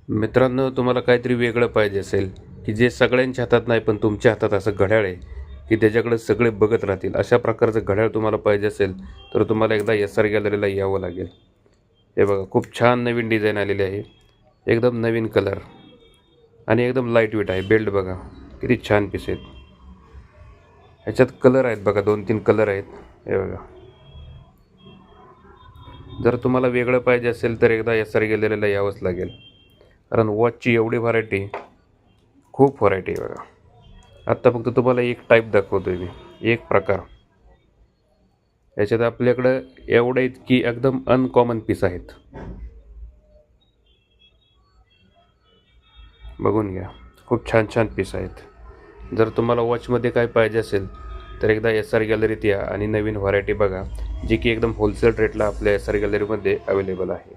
मित्रांनो, तुम्हाला काहीतरी वेगळं पाहिजे असेल की जे सगळ्यांच्या हातात नाही पण तुमच्या हातात असं घड्याळ आहे की त्याच्याकडे सगळे बघत राहतील, अशा प्रकारचं घड्याळ तुम्हाला पाहिजे असेल तर तुम्हाला एकदा एस आर गॅलरीला यावं लागेल. हे बघा, खूप छान नवीन डिझाईन आलेली आहे. एकदम नवीन कलर आणि एकदम लाईट वेट आहे. बेल्ट बघा किती छान पीस आहेत. ह्याच्यात कलर आहेत बघा, 2-3 कलर आहेत. हे बघा, जर तुम्हाला वेगळं पाहिजे असेल तर एकदा एस आर गॅलरीला यावंच लागेल, कारण वॉचची एवढी व्हरायटी, खूप व्हरायटी आहे बघा. आत्ता फक्त तुम्हाला एक टाईप दाखवतोय मी, एक प्रकार. याच्यात आपल्याकडं एवढं आहेत की एकदम अनकॉमन पीस आहेत. बघून घ्या, खूप छान छान पीस आहेत. जर तुम्हाला वॉचमध्ये काय पाहिजे असेल तर एकदा एस आर गॅलरीत या आणि नवीन व्हरायटी बघा, जी की एकदम होलसेल रेटला आपल्या एस आर गॅलरीमध्ये अवेलेबल आहे.